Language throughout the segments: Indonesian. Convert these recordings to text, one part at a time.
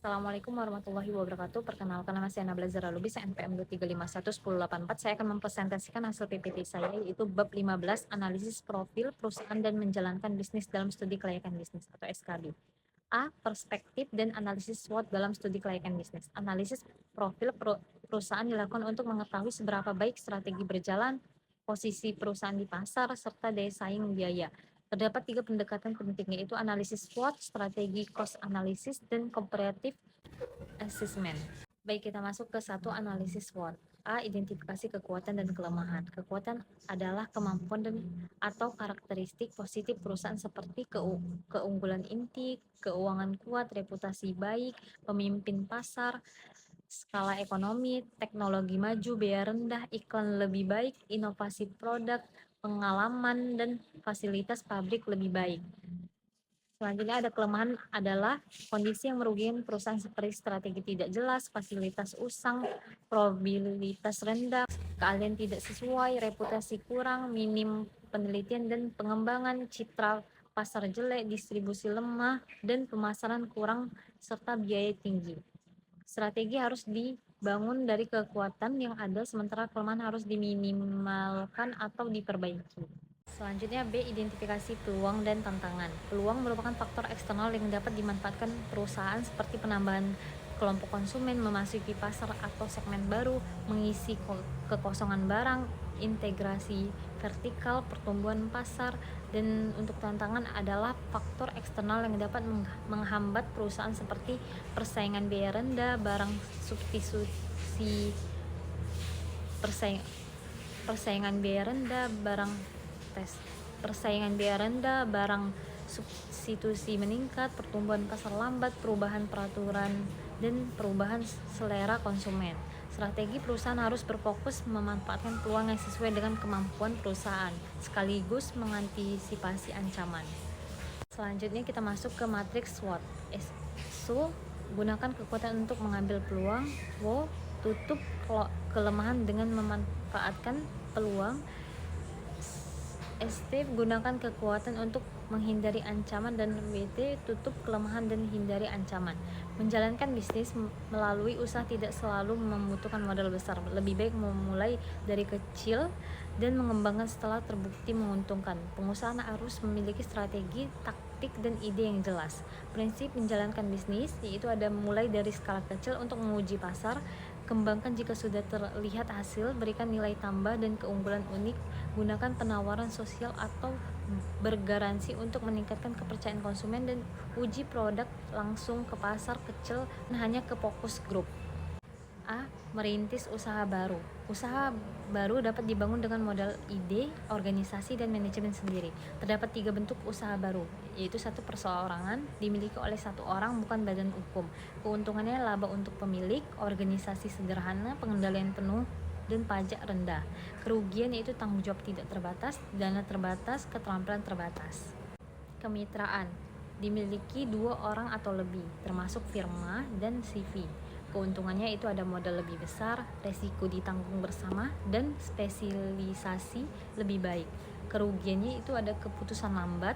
Assalamualaikum warahmatullahi wabarakatuh. Perkenalkan, nama saya Nabila Zaralubis, NPM 2351184. Saya akan mempresentasikan hasil PPT saya, yaitu bab 15, analisis profil perusahaan dan menjalankan bisnis dalam studi kelayakan bisnis atau SKB. A. Perspektif dan analisis SWOT dalam studi kelayakan bisnis. Analisis profil perusahaan dilakukan untuk mengetahui seberapa baik strategi berjalan, posisi perusahaan di pasar, serta daya saing biaya. Terdapat tiga pendekatan penting, yaitu analisis SWOT, strategi cost analysis, dan comparative assessment. Baik, kita masuk ke satu, analisis SWOT. A. Identifikasi kekuatan dan kelemahan. Kekuatan adalah kemampuan dan atau karakteristik positif perusahaan seperti keunggulan inti, keuangan kuat, reputasi baik, pemimpin pasar, skala ekonomi, teknologi maju, biaya rendah, iklan lebih baik, inovasi produk, pengalaman, dan fasilitas pabrik lebih baik. Selanjutnya ada kelemahan adalah kondisi yang merugikan perusahaan seperti strategi tidak jelas, fasilitas usang, probabilitas rendah, keahlian tidak sesuai, reputasi kurang, minim penelitian dan pengembangan, citra pasar jelek, distribusi lemah, dan pemasaran kurang, serta biaya tinggi. Strategi harus dibangun dari kekuatan yang ada, sementara kelemahan harus diminimalkan atau diperbaiki. Selanjutnya B. Identifikasi peluang dan tantangan. Peluang merupakan faktor eksternal yang dapat dimanfaatkan perusahaan seperti penambahan kelompok konsumen, memasuki pasar atau segmen baru, mengisi kekosongan barang, integrasi vertikal, pertumbuhan pasar. Dan untuk tantangan adalah faktor eksternal yang dapat menghambat perusahaan seperti persaingan biaya rendah, barang substitusi, persaingan biaya rendah, persaingan biaya rendah, barang substitusi meningkat, pertumbuhan pasar lambat, perubahan peraturan, dan perubahan selera konsumen. Strategi perusahaan harus berfokus memanfaatkan peluang yang sesuai dengan kemampuan perusahaan, sekaligus mengantisipasi ancaman. Selanjutnya kita masuk ke matriks SWOT. So, gunakan kekuatan untuk mengambil peluang. W, tutup kelemahan dengan memanfaatkan peluang. ST, gunakan kekuatan untuk menghindari ancaman, dan WT, tutup kelemahan dan hindari ancaman. Menjalankan bisnis melalui usaha tidak selalu membutuhkan modal besar. Lebih baik memulai dari kecil dan mengembangkan setelah terbukti menguntungkan. Pengusaha harus memiliki strategi, taktik, dan ide yang jelas. Prinsip menjalankan bisnis yaitu ada mulai dari skala kecil untuk menguji pasar, kembangkan jika sudah terlihat hasil, berikan nilai tambah dan keunggulan unik, gunakan penawaran sosial atau bergaransi untuk meningkatkan kepercayaan konsumen, dan uji produk langsung ke pasar kecil dan hanya ke fokus grup. A. Merintis usaha baru. Usaha baru dapat dibangun dengan modal ide, organisasi, dan manajemen sendiri. Terdapat tiga bentuk usaha baru, yaitu satu, perseorangan, dimiliki oleh satu orang, bukan badan hukum. Keuntungannya laba untuk pemilik, organisasi sederhana, pengendalian penuh, dan pajak rendah. Kerugian yaitu tanggung jawab tidak terbatas, dana terbatas, keterampilan terbatas. Kemitraan dimiliki dua orang atau lebih, termasuk firma dan CV. Keuntungannya itu ada modal lebih besar, resiko ditanggung bersama, dan spesialisasi lebih baik. Kerugiannya itu ada keputusan lambat,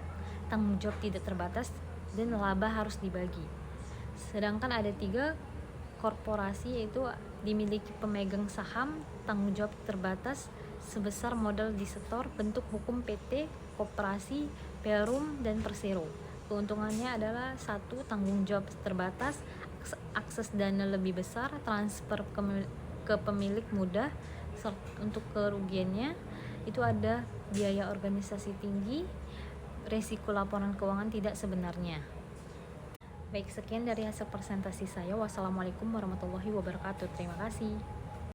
tanggung jawab tidak terbatas, dan laba harus dibagi. Sedangkan ada tiga, korporasi, yaitu dimiliki pemegang saham, tanggung jawab terbatas sebesar modal disetor, bentuk hukum PT, koperasi, perum, dan persero. Keuntungannya adalah satu, tanggung jawab terbatas, akses dana lebih besar, transfer ke pemilik mudah. Untuk kerugiannya itu ada biaya organisasi tinggi, resiko laporan keuangan tidak sebenarnya. Baik, sekian dari hasil presentasi saya. Wassalamualaikum warahmatullahi wabarakatuh. Terima kasih.